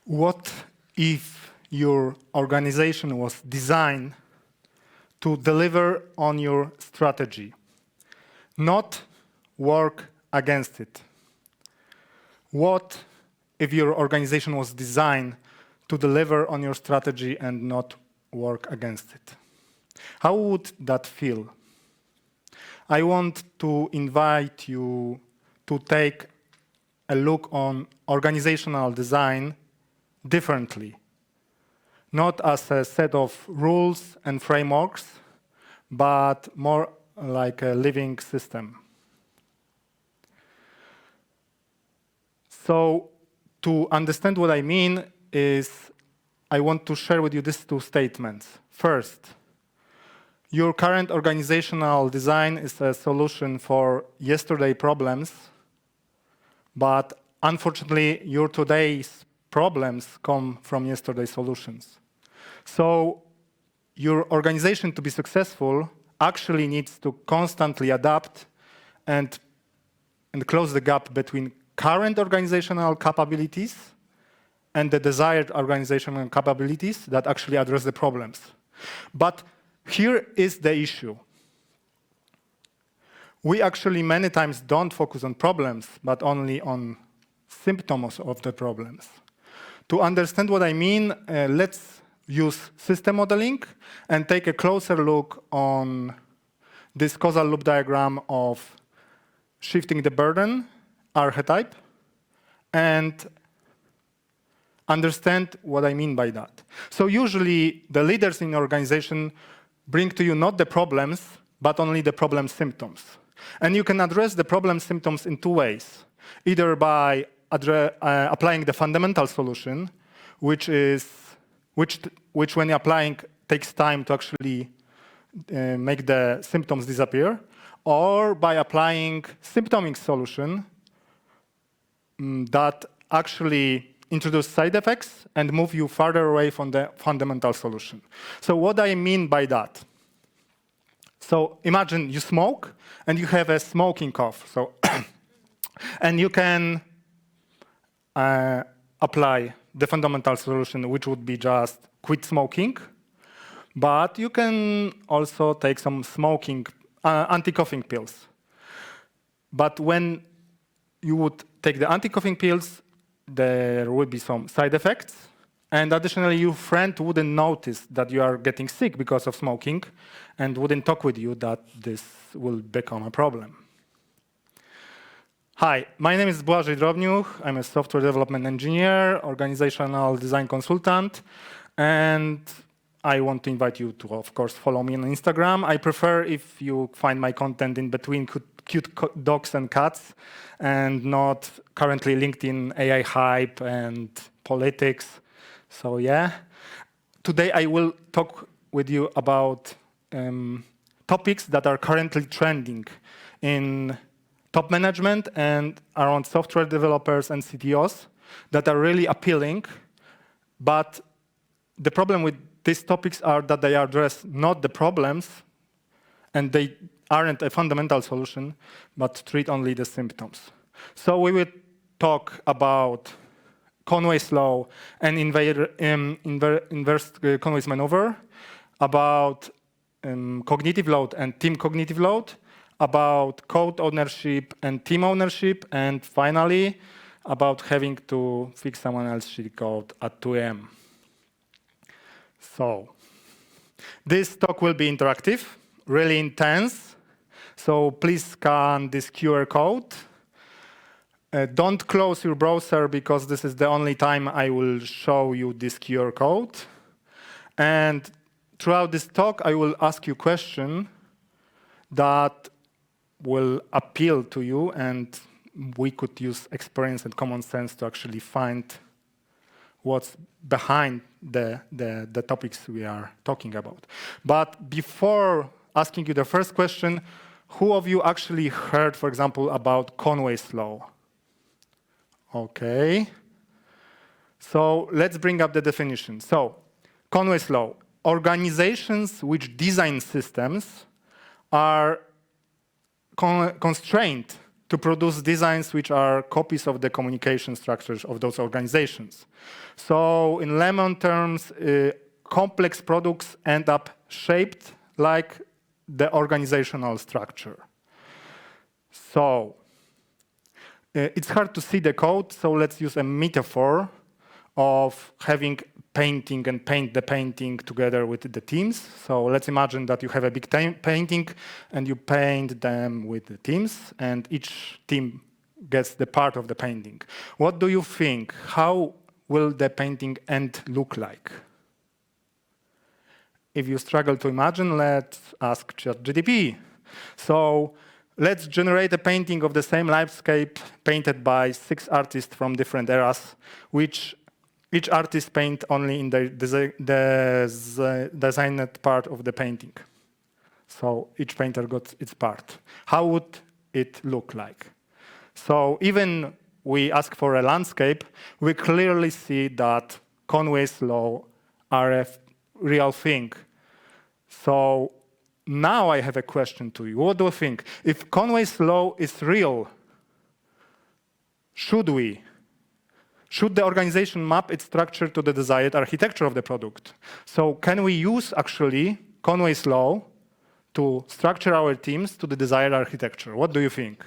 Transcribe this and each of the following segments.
What if your organization was designed to deliver on your strategy, not work against it? What if your organization was designed to deliver on your strategy and not work against it? How would that feel? I want to invite you to take a look on organizational design differently, not as a set of rules and frameworks, but more like a living system. So, to understand what I mean is, I want to share with you these two statements. First, your current organizational design is a solution for yesterday's problems, but unfortunately, your today's problems come from yesterday's solutions. So, your organization to be successful actually needs to constantly adapt and close the gap between current organizational capabilities and the desired organizational capabilities that actually address the problems. But here is the issue. We actually many times don't focus on problems, but only on symptoms of the problems. To understand what I mean, let's use system modeling and take a closer look on this causal loop diagram of shifting the burden archetype and understand what I mean by that. So usually the leaders in the organization bring to you not the problems, but only the problem symptoms. And you can address the problem symptoms in two ways, either by applying the fundamental solution, which when applying takes time to actually make the symptoms disappear, or by applying symptomic solution that actually introduce side effects and move you farther away from the fundamental solution. So what I mean by that? So imagine you smoke and you have a smoking cough. So and you can apply the fundamental solution, which would be just quit smoking. But you can also take some smoking anti-coughing pills. But when you would take the anti-coughing pills, there would be some side effects. And additionally, your friend wouldn't notice that you are getting sick because of smoking and wouldn't talk with you that this will become a problem. Hi, my name is Błażej Drobniuch. I'm a software development engineer, organizational design consultant, and I want to invite you to, of course, follow me on Instagram. I prefer if you find my content in between cute dogs and cats and not currently LinkedIn AI hype and politics. So yeah, today I will talk with you about topics that are currently trending in top management and around software developers and CTOs that are really appealing. But the problem with these topics are that they address not the problems and they aren't a fundamental solution, but treat only the symptoms. So we will talk about Conway's law and inverse Conway's maneuver, about cognitive load and team cognitive load, about code ownership and team ownership, and finally, about having to fix someone else's code at 2 a.m. So, this talk will be interactive, really intense. So please scan this QR code. Don't close your browser because this is the only time I will show you this QR code. And throughout this talk, I will ask you questions that will appeal to you, and we could use experience and common sense to actually find what's behind the topics we are talking about. But before asking you the first question, who of you actually heard, for example, about Conway's law? Okay. So let's bring up the definition. So, Conway's law. Organizations which design systems are constrained to produce designs which are copies of the communication structures of those organizations. So in layman terms, complex products end up shaped like the organizational structure. So it's hard to see the code, so let's use a metaphor of having painting and paint the painting together with the teams. So let's imagine that you have a big painting and you paint them with the teams, and each team gets the part of the painting. What do you think? How will the painting end look like? If you struggle to imagine, let's ask ChatGPT. So let's generate a painting of the same landscape painted by 6 artists from different eras, which each artist paint only in the designed part of the painting. So each painter got its part. How would it look like? So even we ask for a landscape, we clearly see that Conway's law are a real thing. So now I have a question to you. What do you think? If Conway's law is real, should the organization map its structure to the desired architecture of the product? So can we use actually Conway's law to structure our teams to the desired architecture? What do you think?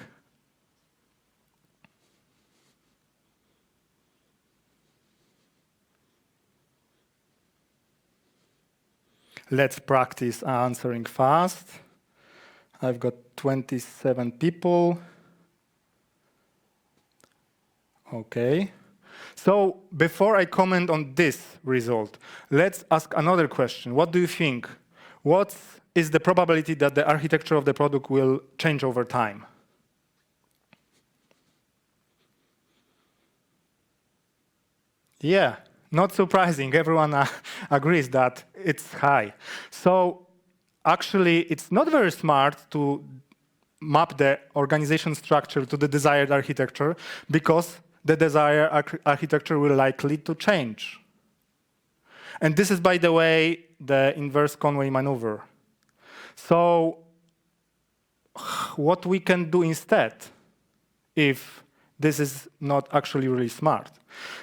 Let's practice answering fast. I've got 27 people. Okay. So before I comment on this result, let's ask another question. What do you think? What is the probability that the architecture of the product will change over time? Yeah, not surprising. Everyone agrees that it's high. So actually, it's not very smart to map the organization structure to the desired architecture, because the desired architecture will likely to change. And this is, by the way, the inverse Conway maneuver. So what we can do instead, if this is not actually really smart?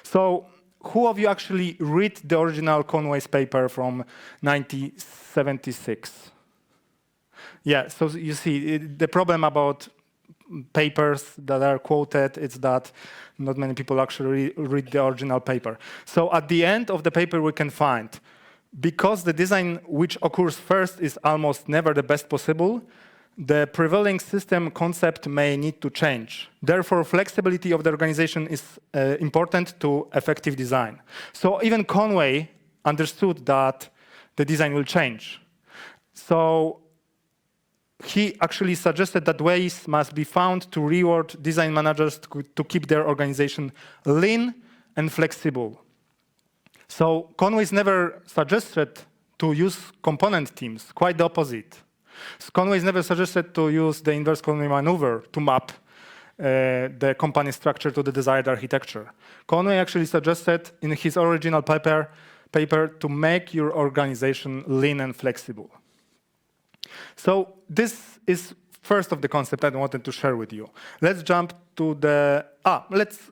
So who of you actually read the original Conway's paper from 1976? Yeah, so you see, the problem about papers that are quoted is that not many people actually read the original paper. So at the end of the paper we can find, because the design which occurs first is almost never the best possible, the prevailing system concept may need to change. Therefore, flexibility of the organization is important to effective design. So even Conway understood that the design will change. So he actually suggested that ways must be found to reward design managers to keep their organization lean and flexible. So Conway's never suggested to use component teams, quite the opposite. So Conway's never suggested to use the inverse Conway maneuver to map the company structure to the desired architecture. Conway actually suggested in his original paper to make your organization lean and flexible. So this is first of the concept I wanted to share with you. Let's jump to the,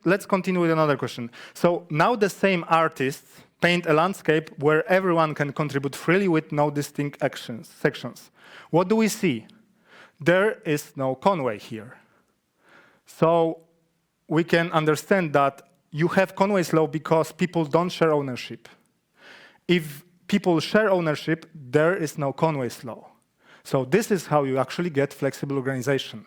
let's continue with another question. So now the same artists paint a landscape where everyone can contribute freely with no distinct sections. What do we see? There is no Conway here. So we can understand that you have Conway's law because people don't share ownership. If people share ownership, there is no Conway's law. So this is how you actually get flexible organization,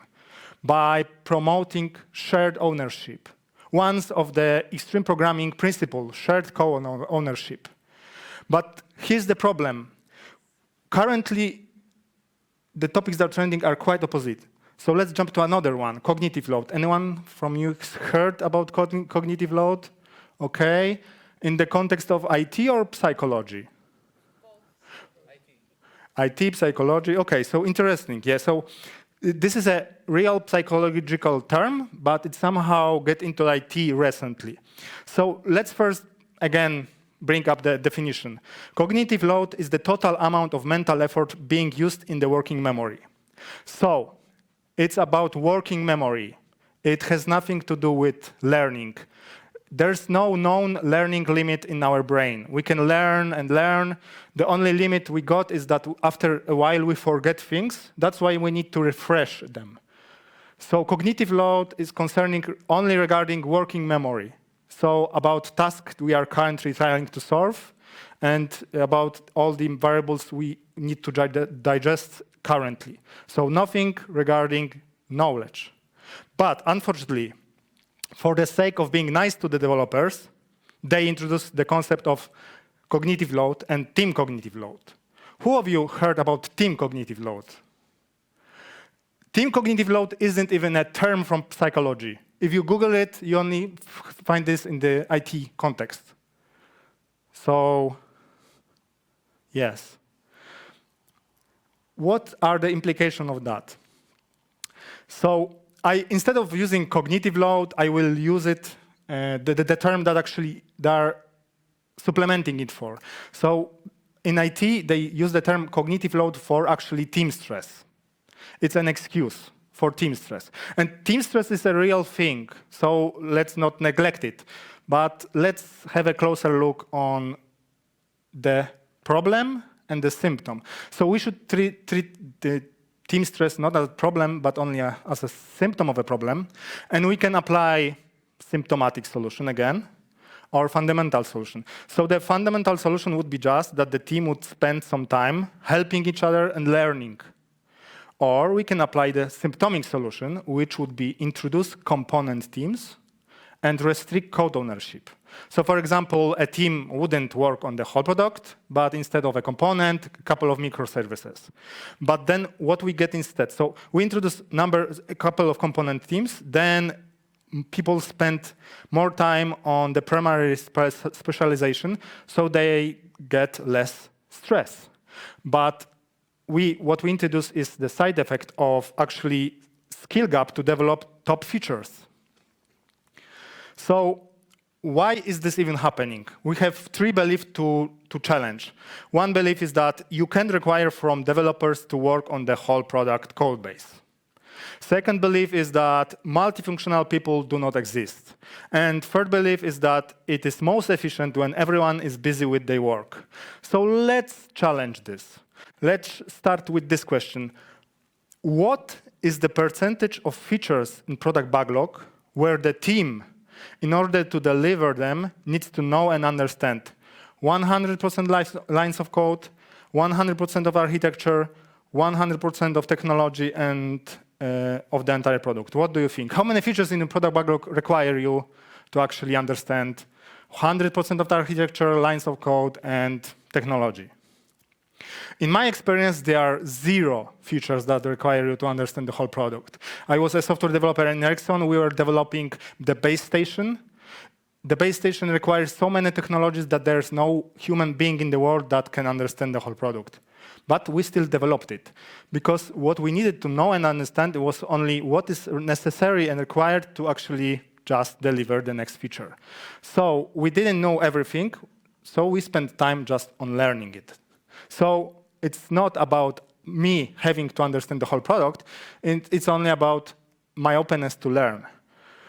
by promoting shared ownership. One of the extreme programming principles, shared co-ownership. But here's the problem. Currently, the topics that are trending are quite opposite. So let's jump to another one, cognitive load. Anyone from you heard about cognitive load? Okay. In the context of IT or psychology? IT, psychology, okay, so interesting. Yeah, so this is a real psychological term, but it somehow get into IT recently. So let's first, again, bring up the definition. Cognitive load is the total amount of mental effort being used in the working memory. So it's about working memory. it has nothing to do with learning. There's no known learning limit in our brain. We can learn and learn. The only limit we got is that after a while we forget things. That's why we need to refresh them. So cognitive load is concerning only regarding working memory. So about tasks we are currently trying to solve, and about all the variables we need to digest currently. So nothing regarding knowledge. But unfortunately, for the sake of being nice to the developers, they introduced the concept of cognitive load and team cognitive load. Who of you heard about team cognitive load? Team cognitive load isn't even a term from psychology. If you Google it, you only find this in the IT context. So, yes. What are the implications of that? So, instead of using cognitive load, I will use it, the term that actually they are supplementing it for. So, in IT, they use the term cognitive load for actually team stress. It's an excuse for team stress. And team stress is a real thing, so let's not neglect it. But let's have a closer look on the problem and the symptom. So we should treat the team stress not as a problem, but only as a symptom of a problem. And we can apply symptomatic solution again, or fundamental solution. So the fundamental solution would be just that the team would spend some time helping each other and learning. Or we can apply the symptomic solution, which would be introduce component teams and restrict code ownership. So for example, a team wouldn't work on the whole product, but instead of a component, a couple of microservices. But then what we get instead? So we introduce a couple of component teams, then people spend more time on the primary specialization, so they get less stress. But what we introduce is the side effect of actually skill gap to develop top features. So why is this even happening? We have three beliefs to challenge. One belief is that you can't require from developers to work on the whole product code base. Second belief is that multifunctional people do not exist. And third belief is that it is most efficient when everyone is busy with their work. So let's challenge this. Let's start with this question. What is the percentage of features in product backlog where the team, in order to deliver them, needs to know and understand 100% lines of code, 100% of architecture, 100% of technology, and of the entire product? What do you think? How many features in the product backlog require you to actually understand 100% of the architecture, lines of code, and technology? In my experience, there are 0 features that require you to understand the whole product. I was a software developer in Ericsson. We were developing the base station. The base station requires so many technologies that there's no human being in the world that can understand the whole product. But we still developed it, because what we needed to know and understand was only what is necessary and required to actually just deliver the next feature. So we didn't know everything, so we spent time just on learning it. So it's not about me having to understand the whole product, it's only about my openness to learn.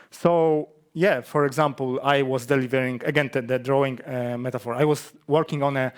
So yeah, for example, I was delivering, again, the drawing metaphor. I was working on a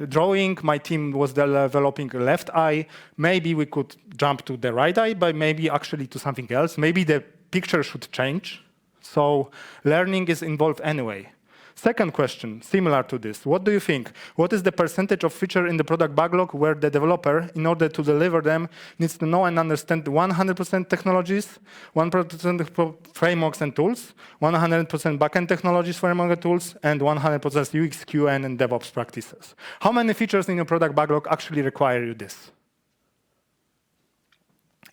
drawing, my team was developing a left eye. Maybe we could jump to the right eye, but maybe actually to something else. Maybe the picture should change. So learning is involved anyway. Second question, similar to this. What do you think? What is the percentage of feature in the product backlog where the developer, in order to deliver them, needs to know and understand 100% technologies, 100% frameworks and tools, 100% backend technologies, framework and tools, and 100% UX, QN, and DevOps practices? How many features in your product backlog actually require you this?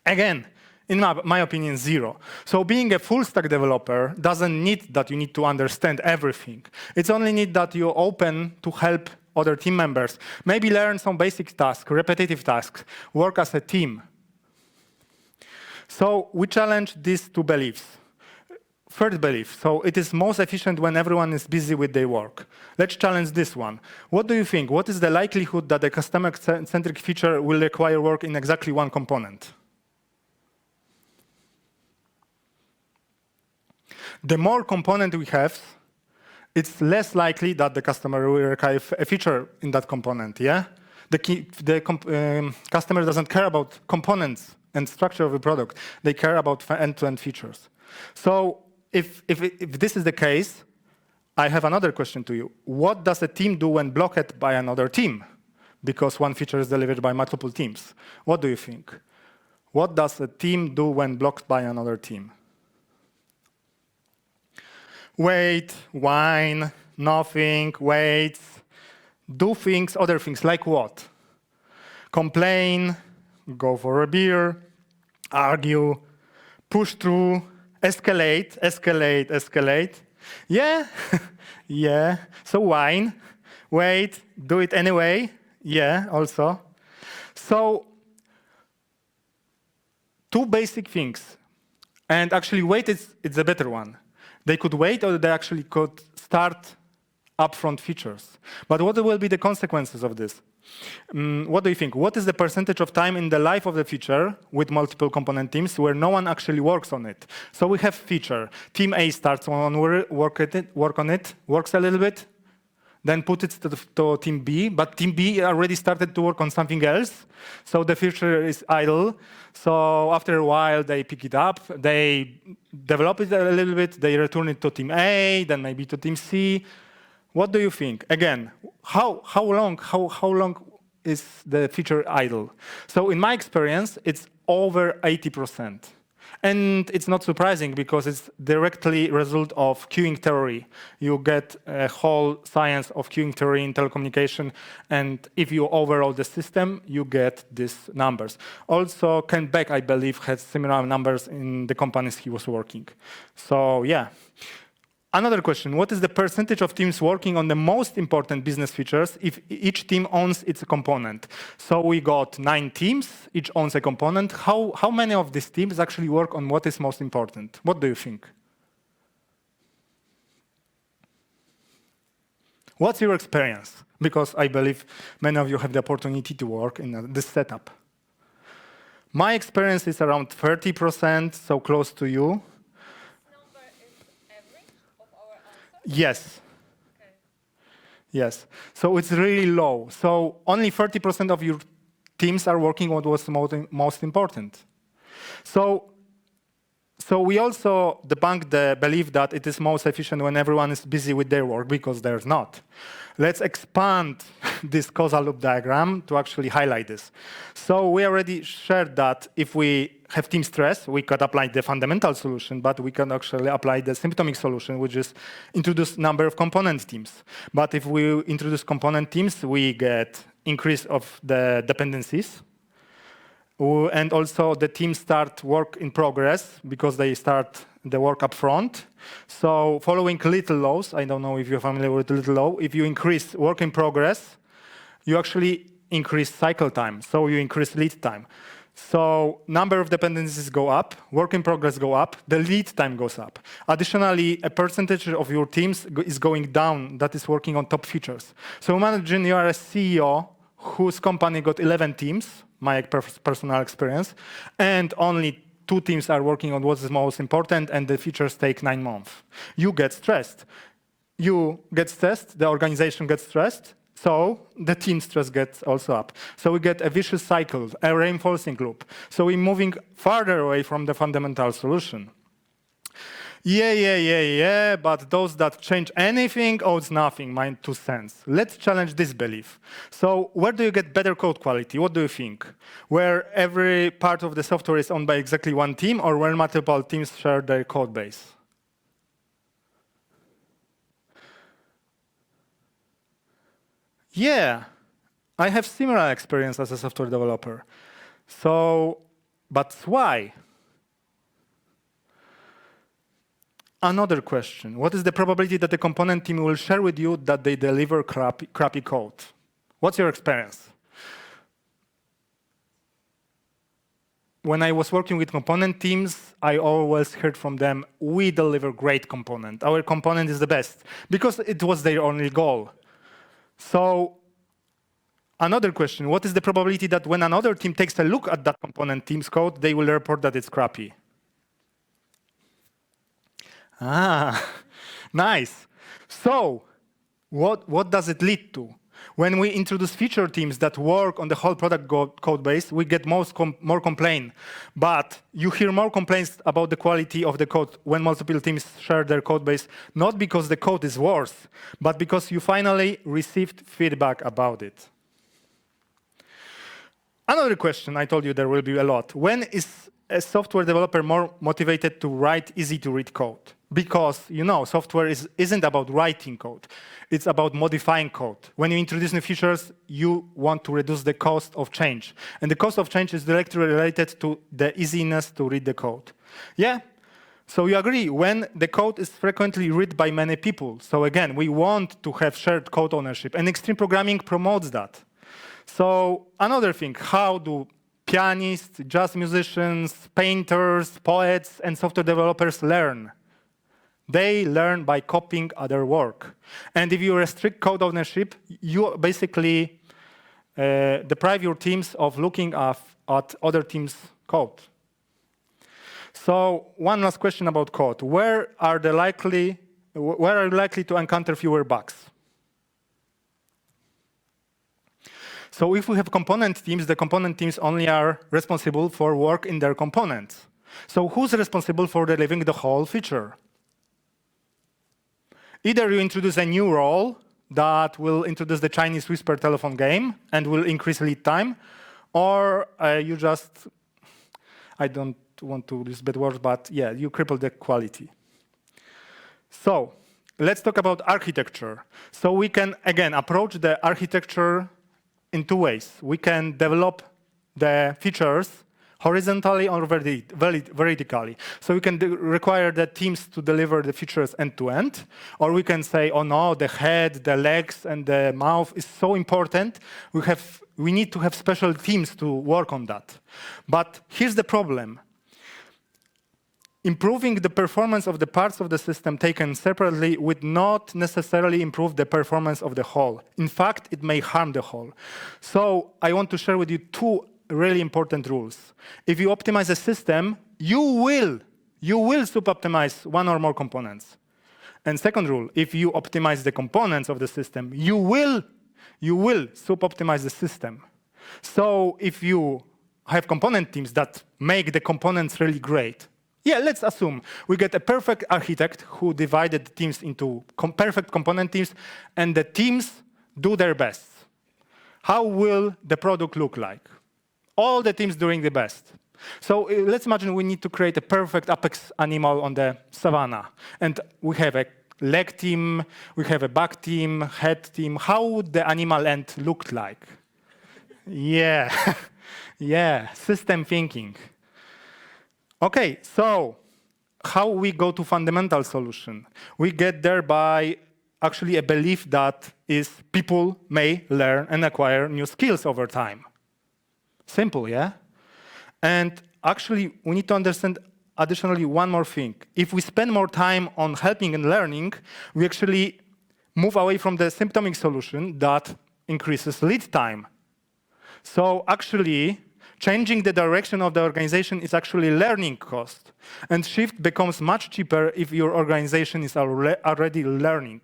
Again, in my opinion, 0. So being a full-stack developer doesn't need that you need to understand everything. It's only need that you're open to help other team members. Maybe learn some basic tasks, repetitive tasks, work as a team. So we challenge these 2 beliefs. Third belief, so it is most efficient when everyone is busy with their work. Let's challenge this one. What do you think? What is the likelihood that a customer-centric feature will require work in exactly one component? The more component we have, it's less likely that the customer will require a feature in that component, yeah? The customer doesn't care about components and structure of the product. They care about end-to-end features. So if this is the case, I have another question to you. What does a team do when blocked by another team? Because one feature is delivered by multiple teams. What do you think? What does a team do when blocked by another team? Wait, whine, nothing, wait, do things, other things, like what? Complain, go for a beer, argue, push through, escalate, escalate, escalate. Yeah, yeah. So whine, wait, do it anyway. Yeah, also. So, two basic things. And actually, wait is a better one. They could wait, or they actually could start upfront features. But what will be the consequences of this? What do you think? What is the percentage of time in the life of the feature with multiple component teams where no one actually works on it? So we have feature. Team A starts on work on it, works a little bit, then put it to team B, but team B already started to work on something else, so the feature is idle. So after a while, they pick it up, they develop it a little bit, they return it to team A, then maybe to team C. What do you think? Again, how long is the feature idle? So in my experience, it's over 80%. And it's not surprising because it's directly a result of queuing theory. You get a whole science of queuing theory in telecommunication, and if you overall the system, you get these numbers. Also, Ken Beck, I believe, has similar numbers in the companies he was working. So yeah. Another question, what is the percentage of teams working on the most important business features if each team owns its component? So we got 9 teams, each owns a component. How many of these teams actually work on what is most important? What do you think? What's your experience? Because I believe many of you have the opportunity to work in this setup. My experience is around 30%, so close to you. Yes. Okay. Yes. So it's really low. So only 30% of your teams are working on what was most important. So we also debunk the belief that it is most efficient when everyone is busy with their work, because there's not. Let's expand this causal loop diagram to actually highlight this. So we already shared that if we have team stress, we could apply the fundamental solution, but we can actually apply the symptomic solution, which is introduce number of component teams. But if we introduce component teams, we get increase of the dependencies. And also the teams start work in progress because they start the work up front. So following little laws, I don't know if you're familiar with little law, if you increase work in progress, you actually increase cycle time, so you increase lead time. So number of dependencies go up, work in progress go up, the lead time goes up. Additionally, a percentage of your teams is going down that is working on top features. So imagine you are a CEO whose company got 11 teams, my personal experience, and only 2 teams are working on what is most important, and the features take 9 months. You get stressed. You get stressed, the organization gets stressed, so the team stress gets also up. So we get a vicious cycle, a reinforcing loop. So we're moving farther away from the fundamental solution. Yeah, but those that change anything owes nothing, my 2 cents. Let's challenge this belief. So where do you get better code quality? What do you think? Where every part of the software is owned by exactly one team, or where multiple teams share their code base? Yeah, I have similar experience as a software developer. So, but why? Another question, what is the probability that the component team will share with you that they deliver crappy code? What's your experience? When I was working with component teams, I always heard from them, we deliver great component. Our component is the best, because it was their only goal. So another question, what is the probability that when another team takes a look at that component team's code, they will report that it's crappy? Ah, nice. So, what does it lead to? When we introduce feature teams that work on the whole product code base, we get more complaints. But you hear more complaints about the quality of the code when multiple teams share their code base, not because the code is worse, but because you finally received feedback about it. Another question, I told you there will be a lot. When is a software developer more motivated to write easy-to-read code? Because, software isn't about writing code. It's about modifying code. When you introduce new features, you want to reduce the cost of change. And the cost of change is directly related to the easiness to read the code. Yeah? So you agree, when the code is frequently read by many people. So again, we want to have shared code ownership. And extreme programming promotes that. So another thing, how do pianists, jazz musicians, painters, poets, and software developers learn? They learn by copying other work. And if you restrict code ownership, you basically deprive your teams of looking at other teams' code. So one last question about code. Where are you likely to encounter fewer bugs? So if we have component teams, the component teams only are responsible for work in their components. So who's responsible for delivering the whole feature? Either you introduce a new role that will introduce the Chinese whisper telephone game and will increase lead time, or you just, I don't want to use bad words, but yeah, you cripple the quality. So let's talk about architecture. So we can, again, approach the architecture in two ways. We can develop the features horizontally or vertically. So we can require the teams to deliver the features end-to-end, or we can say, oh no, the head, the legs, and the mouth is so important, we need to have special teams to work on that. But here's the problem. Improving the performance of the parts of the system taken separately would not necessarily improve the performance of the whole. In fact, it may harm the whole. So I want to share with you two really important rules. If you optimize a system, you will sub-optimize one or more components. And second rule, if you optimize the components of the system, you will sub-optimize the system. So if you have component teams that make the components really great, yeah, let's assume we get a perfect architect who divided the teams into perfect component teams, and the teams do their best. How will the product look like? All the teams doing the best. So let's imagine we need to create a perfect apex animal on the savannah. And we have a leg team, we have a back team, head team. How would the animal end look like? Yeah, yeah, system thinking. Okay, so how we go to fundamental solution? We get there by actually a belief that is people may learn and acquire new skills over time. Simple, yeah? And actually, we need to understand additionally one more thing. If we spend more time on helping and learning, we actually move away from the symptomic solution that increases lead time. So actually, changing the direction of the organization is actually learning cost. And shift becomes much cheaper if your organization is already learning.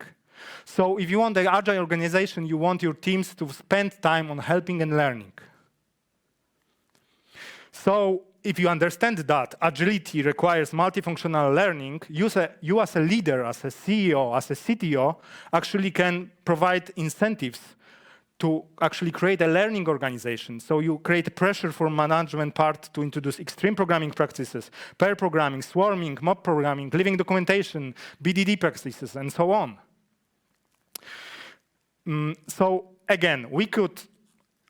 So if you want an agile organization, you want your teams to spend time on helping and learning. So if you understand that agility requires multifunctional learning, you as a leader, as a CEO, as a CTO, actually can provide incentives to actually create a learning organization. So you create pressure for management part to introduce extreme programming practices, pair programming, swarming, mob programming, living documentation, BDD practices, and so on. So again, we could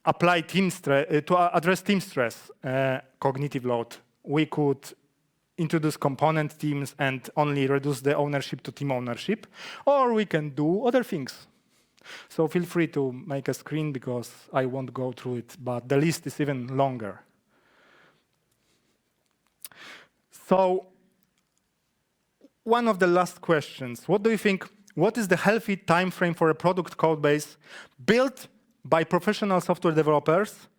apply team stress to address team stress, cognitive load. We could introduce component teams and only reduce the ownership to team ownership, or we can do other things. So feel free to make a screen because I won't go through it, but the list is even longer. So one of the last questions, what do you think, what is the healthy time frame for a product code base built by professional software developers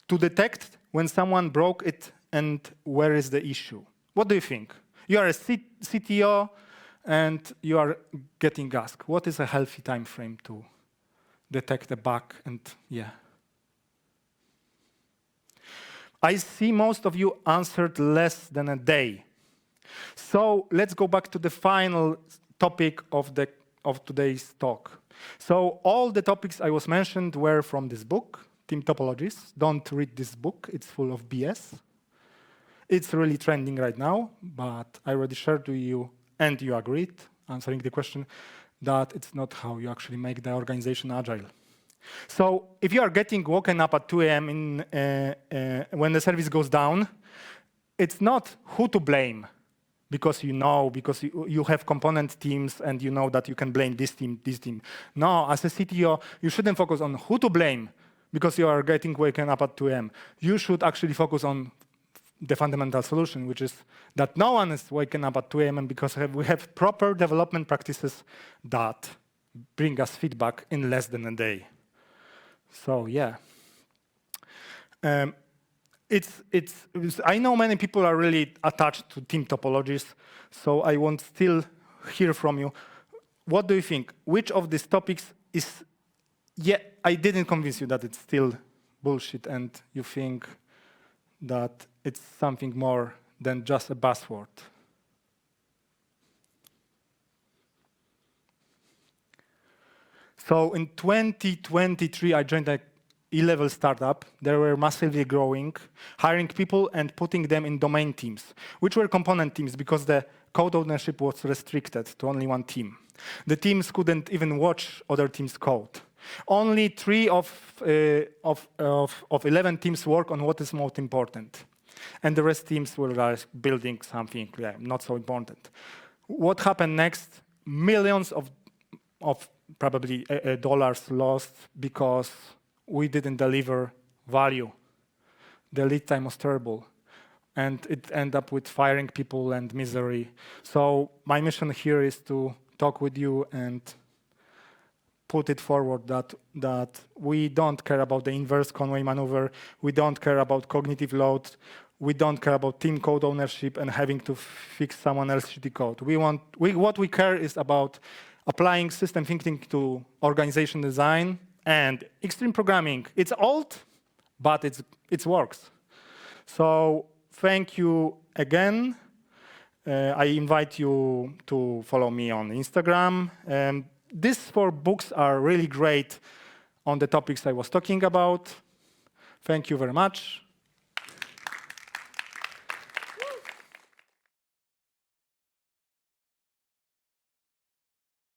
to detect when someone broke it and where is the issue? What do you think? You are a CTO, and you are getting asked, what is a healthy time frame to detect a bug? And yeah. I see most of you answered less than a day. So let's go back to the final topic of today's talk. So all the topics I was mentioned were from this book, Team Topologies. Don't read this book, it's full of BS. It's really trending right now, but I already shared with you, and you agreed, answering the question, that it's not how you actually make the organization agile. So if you are getting woken up at 2 a.m. when the service goes down, it's not who to blame, because you have component teams and you know that you can blame this team, this team. No, as a CTO, you shouldn't focus on who to blame because you are getting woken up at 2 a.m. You should actually focus on the fundamental solution, which is that no one is waking up at 2 a.m. because we have proper development practices that bring us feedback in less than a day. So yeah. I know many people are really attached to team topologies, so I want still hear from you. What do you think? Which of these topics is, yeah, I didn't convince you that it's still bullshit and you think that it's something more than just a buzzword? So in 2023, I joined a E-level startup. They were massively growing, hiring people and putting them in domain teams, which were component teams because the code ownership was restricted to only one team. The teams couldn't even watch other teams' code. Only 3 of 11 teams work on what is most important. And the rest teams were building something not so important. What happened next? Millions of probably dollars lost because we didn't deliver value. The lead time was terrible. And it ended up with firing people and misery. So my mission here is to talk with you and put it forward that we don't care about the inverse Conway maneuver. We don't care about cognitive load. We don't care about team code ownership and having to fix someone else's shitty code. What we care is about applying system thinking to organization design and extreme programming. It's old, but it works. So thank you again. I invite you to follow me on Instagram. These 4 books are really great on the topics I was talking about. Thank you very much.